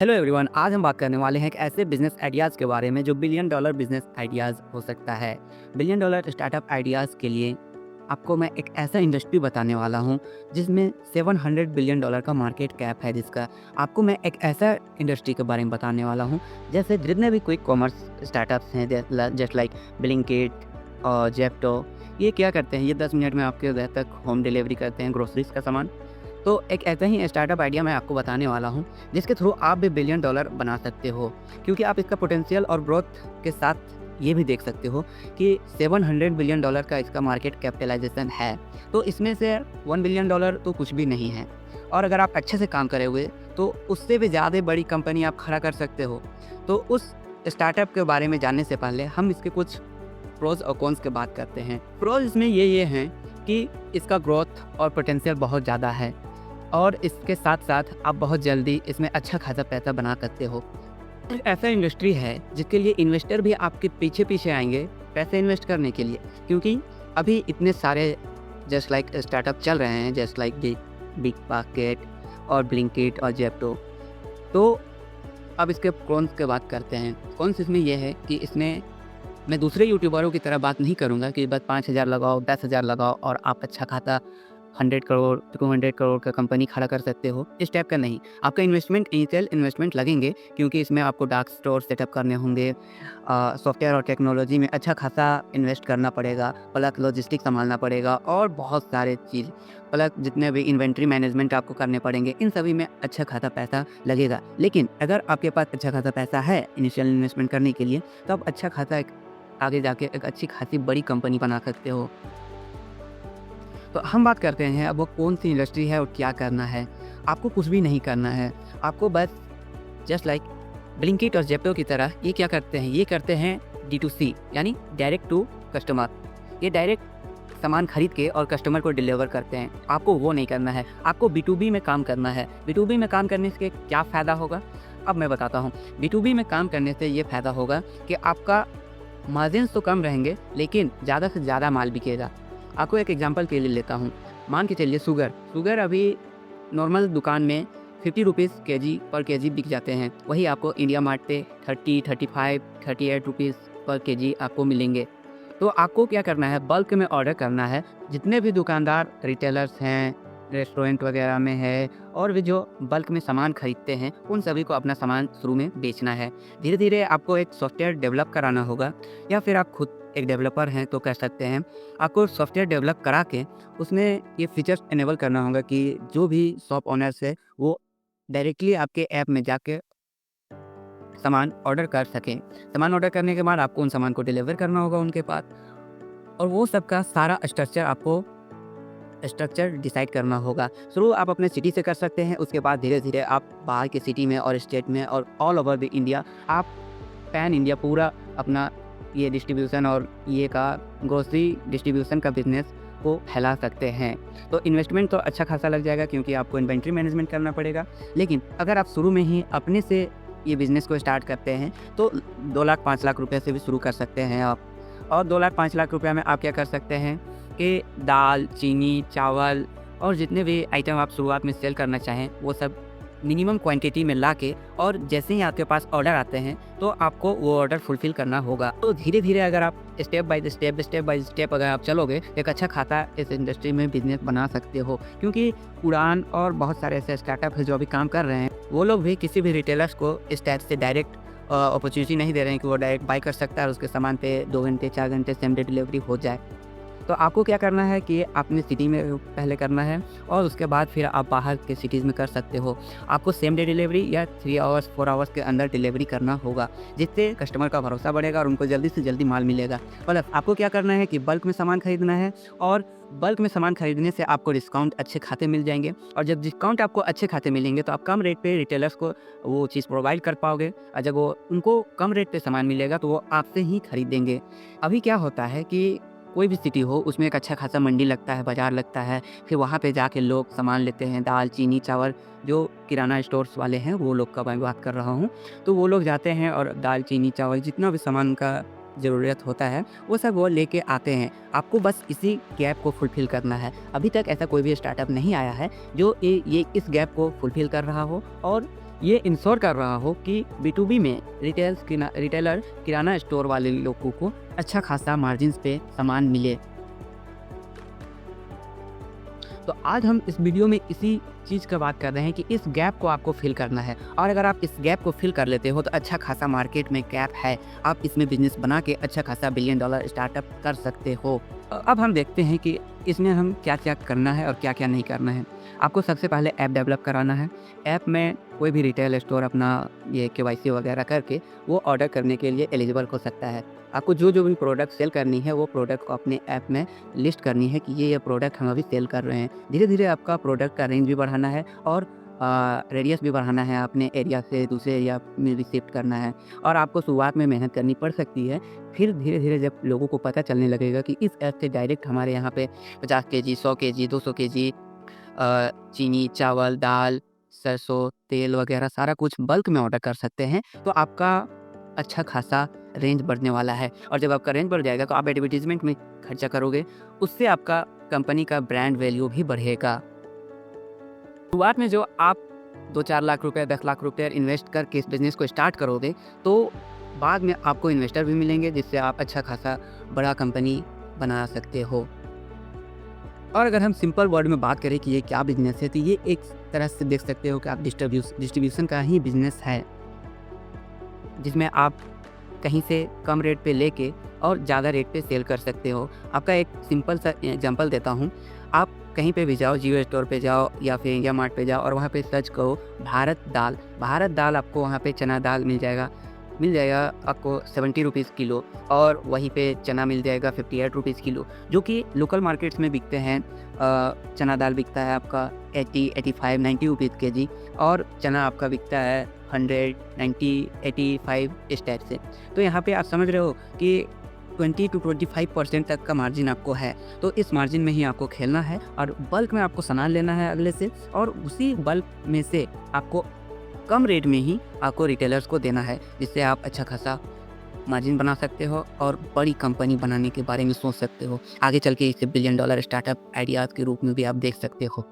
Hello everyone, आज हम बात करने वाले हैं एक ऐसे बिजनेस आइडियाज़ के बारे में जो बिलियन डॉलर बिजनेस आइडियाज़ हो सकता है। बिलियन डॉलर स्टार्टअप आइडियाज़ के लिए आपको मैं एक ऐसा इंडस्ट्री बताने वाला हूं जिसमें 700 बिलियन डॉलर का मार्केट कैप है। जिसका आपको मैं एक ऐसा इंडस्ट्री के बारे में बताने वाला हूं जैसे जितने भी क्विक कॉमर्स स्टार्टअप्स हैं जस्ट लाइक ब्लिंकिट और जेप्टो। ये क्या करते हैं, ये 10 मिनट में आपके घर तक होम डिलीवरी करते हैं ग्रोसरीज का सामान। तो एक ऐसा ही स्टार्टअप आइडिया मैं आपको बताने वाला हूँ जिसके थ्रू आप भी बिलियन डॉलर बना सकते हो, क्योंकि आप इसका पोटेंशियल और ग्रोथ के साथ ये भी देख सकते हो कि 700 बिलियन डॉलर का इसका मार्केट कैपिटलाइजेशन है। तो इसमें से 1 बिलियन डॉलर तो कुछ भी नहीं है, और अगर आप अच्छे से काम करे हुए तो उससे भी ज़्यादा बड़ी कंपनी आप खड़ा कर सकते हो। तो उस स्टार्टअप के बारे में जानने से पहले हम इसके कुछ प्रोज और कॉन्स की बात करते हैं। प्रोज इसमें ये हैं कि इसका ग्रोथ और पोटेंशियल बहुत ज़्यादा है, और इसके साथ साथ आप बहुत जल्दी इसमें अच्छा खासा पैसा बना सकते हो। एक ऐसा इंडस्ट्री है जिसके लिए इन्वेस्टर भी आपके पीछे पीछे आएंगे पैसे इन्वेस्ट करने के लिए, क्योंकि अभी इतने सारे जस्ट लाइक स्टार्टअप चल रहे हैं जस्ट लाइक बिग बास्केट और ब्लिंकिट और जेप्टो। तो अब इसके कॉन्स की बात करते हैं। कॉन्स इसमें यह है कि इसमें मैं दूसरे यूट्यूबरों की तरह बात नहीं करूंगा कि बस 5,000 लगाओ 10,000 लगाओ और आप अच्छा खाता 100 करोड़ 200 करोड़ का कंपनी खड़ा कर सकते हो। इस टाइप का नहीं, आपका इन्वेस्टमेंट इनिशियल इन्वेस्टमेंट लगेंगे, क्योंकि इसमें आपको डार्क स्टोर सेटअप करने होंगे, सॉफ्टवेयर और टेक्नोलॉजी में अच्छा खासा इन्वेस्ट करना पड़ेगा, प्लस लॉजिस्टिक संभालना पड़ेगा और बहुत सारे चीज़, प्लस जितने भी इन्वेंट्री मैनेजमेंट आपको करने पड़ेंगे। इन सभी में अच्छा खासा पैसा लगेगा। लेकिन अगर आपके पास अच्छा खासा पैसा है इनिशियल इन्वेस्टमेंट करने के लिए, तो आप अच्छा खासा एक आगे जाके एक अच्छी खासी बड़ी कंपनी बना सकते हो। तो हम बात करते हैं अब वो कौन सी इंडस्ट्री है और क्या करना है। आपको कुछ भी नहीं करना है, आपको बस जस्ट लाइक ब्लिंकिट और जेप्टो की तरह ये क्या करते हैं, ये करते हैं D2C यानी डायरेक्ट टू कस्टमर। ये डायरेक्ट सामान खरीद के और कस्टमर को डिलीवर करते हैं। आपको वो नहीं करना है, आपको B2B में काम करना है। B2B में काम करने से क्या फ़ायदा होगा, अब मैं बताता हूँ। B2B में काम करने से ये फ़ायदा होगा कि आपका मार्जिन्स तो कम रहेंगे, लेकिन ज़्यादा से ज़्यादा माल बिकेगा। आपको एक एग्जांपल के लिए लेता हूँ। मान के चलिए शुगर अभी नॉर्मल दुकान में 50 रुपीज़ पर केजी बिक जाते हैं। वही आपको इंडिया मार्ट पे 30, 35, 38 रुपीज़ पर केजी आपको मिलेंगे। तो आपको क्या करना है, बल्क में ऑर्डर करना है। जितने भी दुकानदार रिटेलर्स हैं, रेस्टोरेंट वगैरह में है, और भी जो बल्क में सामान खरीदते हैं, उन सभी को अपना सामान शुरू में बेचना है। धीरे धीरे आपको एक सॉफ्टवेयर डेवलप कराना होगा, या फिर आप खुद एक डेवलपर हैं तो कर सकते हैं। आपको सॉफ्टवेयर डेवलप करा के उसमें ये फीचर्स इनेबल करना होगा कि जो भी शॉप ओनर्स है वो डायरेक्टली आपके ऐप में जाके सामान ऑर्डर कर सकें। सामान ऑर्डर करने के बाद आपको उन सामान को डिलीवर करना होगा उनके पास, और वो सबका सारा स्ट्रक्चर डिसाइड करना होगा। शुरू आप अपने सिटी से कर सकते हैं, उसके बाद धीरे धीरे आप बाहर के सिटी में और स्टेट में और ऑल ओवर द इंडिया, आप पैन इंडिया पूरा अपना ये डिस्ट्रीब्यूशन और ये का ग्रोसरी डिस्ट्रीब्यूशन का बिजनेस को फैला सकते हैं। तो इन्वेस्टमेंट तो अच्छा खासा लग जाएगा, क्योंकि आपको इन्वेंट्री मैनेजमेंट करना पड़ेगा। लेकिन अगर आप शुरू में ही अपने से ये बिज़नेस को स्टार्ट करते हैं तो 2 लाख 5 लाख रुपये से भी शुरू कर सकते हैं आप। और 2 लाख 5 लाख रुपये में आप क्या कर सकते हैं कि दाल, चीनी, चावल और जितने भी आइटम आप शुरुआत में सेल करना चाहें वो सब मिनिमम क्वांटिटी में ला के, और जैसे ही आपके पास ऑर्डर आते हैं तो आपको वो ऑर्डर फुलफ़िल करना होगा। तो धीरे धीरे अगर आप स्टेप बाय स्टेप अगर आप चलोगे, एक अच्छा खाता इस इंडस्ट्री में बिजनेस बना सकते हो। क्योंकि उड़ान और बहुत सारे ऐसे स्टार्टअप है जो अभी काम कर रहे हैं, वो लोग भी किसी भी रिटेलर्स को इस टाइप से डायरेक्ट अपॉर्चुनिटी नहीं दे रहे हैं कि वो डायरेक्ट बाय कर सकता है और उसके सामान पे 2 घंटे 4 घंटे सेम डे डिलीवरी हो जाए। तो आपको क्या करना है कि अपनी सिटी में पहले करना है, और उसके बाद फिर आप बाहर के सिटीज़ में कर सकते हो। आपको सेम डे डिलीवरी या 3 आवर्स 4 आवर्स के अंदर डिलीवरी करना होगा, जिससे कस्टमर का भरोसा बढ़ेगा और उनको जल्दी से जल्दी माल मिलेगा। मतलब आपको क्या करना है कि बल्क में सामान खरीदना है, और बल्क में सामान खरीदने से आपको डिस्काउंट अच्छे खाते मिल जाएंगे, और जब डिस्काउंट आपको अच्छे खाते मिलेंगे तो आप कम रेट पे रिटेलर्स को वो चीज़ प्रोवाइड कर पाओगे, और जब वो उनको कम रेट पे सामान मिलेगा तो वो आपसे ही खरीदेंगे। अभी क्या होता है कि कोई भी सिटी हो उसमें एक अच्छा खासा मंडी लगता है, बाज़ार लगता है, फिर वहाँ पे जाके लोग सामान लेते हैं। दाल, चीनी, चावल, जो किराना स्टोर्स वाले हैं वो लोग का मैं बात कर रहा हूँ। तो वो लोग जाते हैं और दाल, चीनी, चावल जितना भी सामान का ज़रूरत होता है वो सब वो लेके आते हैं। आपको बस इसी गैप को फुलफ़िल करना है। अभी तक ऐसा कोई भी स्टार्टअप नहीं आया है जो ये इस गैप को फुलफ़िल कर रहा हो और ये इंश्योर कर रहा हो कि B2B में रिटेलर किराना स्टोर वाले लोगों को अच्छा खासा मार्जिन्स पे सामान मिले। तो आज हम इस वीडियो में इसी चीज़ का बात कर रहे हैं कि इस गैप को आपको फिल करना है, और अगर आप इस गैप को फिल कर लेते हो तो अच्छा खासा मार्केट में गैप है, आप इसमें बिजनेस बना के अच्छा खासा बिलियन डॉलर स्टार्टअप कर सकते हो। अब हम देखते हैं कि इसमें हम क्या क्या करना है और क्या क्या नहीं करना है। आपको सबसे पहले ऐप डेवलप कराना है। ऐप में कोई भी रिटेल स्टोर अपना ये KYC वगैरह करके वो ऑर्डर करने के लिए एलिजिबल हो सकता है। आपको जो जो भी प्रोडक्ट सेल करनी है वो प्रोडक्ट को अपने ऐप में लिस्ट करनी है कि ये प्रोडक्ट हम अभी सेल कर रहे हैं। धीरे धीरे आपका प्रोडक्ट का रेंज भी बढ़ाना है और रेडियस भी बढ़ाना है, अपने एरिया से दूसरे एरिया में भी शिफ्ट करना है। और आपको शुरुआत में मेहनत करनी पड़ सकती है, फिर धीरे धीरे जब लोगों को पता चलने लगेगा कि इस ऐप से डायरेक्ट हमारे यहाँ पे 50 केजी, 100 केजी, 200 केजी चीनी, चावल, दाल, सरसों तेल वगैरह सारा कुछ बल्क में ऑर्डर कर सकते हैं, तो आपका अच्छा खासा रेंज बढ़ने वाला है। और जब आपका रेंज बढ़ जाएगा तो आप एडवर्टीजमेंट में खर्चा करोगे, उससे आपका कंपनी का ब्रांड वैल्यू भी बढ़ेगा। शुरुआत में जो आप 2-4 लाख रुपए, 10 लाख रुपए इन्वेस्ट करके इस बिज़नेस को स्टार्ट करोगे, तो बाद में आपको इन्वेस्टर भी मिलेंगे, जिससे आप अच्छा खासा बड़ा कंपनी बना सकते हो। और अगर हम सिंपल वर्ड में बात करें कि ये क्या बिज़नेस है, तो ये एक तरह से देख सकते हो कि आप डिस्ट्रीब्यूशन का ही बिज़नेस है, जिसमें आप कहीं से कम रेट पे लेके और ज़्यादा रेट पे सेल कर सकते हो। आपका एक सिंपल सा एग्जांपल देता हूँ। आप कहीं पे भी जाओ, जियो स्टोर पे जाओ या फिर इंडिया मार्ट पे जाओ और वहाँ पे सर्च करो भारत दाल। भारत दाल आपको वहाँ पे चना दाल मिल जाएगा आपको 70 रुपीज़ किलो, और वहीं पे चना मिल जाएगा 58 रुपीज़ किलो, जो कि लोकल मार्केट्स में बिकते हैं। चना दाल बिकता है आपका 80, 85, 90 रुपीज़ केजी, और चना आपका बिकता है 100, 90, 85 इस टाइप से। तो यहाँ पे आप समझ रहे हो कि 20 to 25% तक का मार्जिन आपको है। तो इस मार्जिन में ही आपको खेलना है और बल्क में आपको सामान लेना है अगले से, और उसी बल्क में से आपको कम रेट में ही आपको रिटेलर्स को देना है, जिससे आप अच्छा खासा मार्जिन बना सकते हो और बड़ी कंपनी बनाने के बारे में सोच सकते हो। आगे चल के इसे बिलियन डॉलर स्टार्टअप आइडियाज़ के रूप में भी आप देख सकते हो।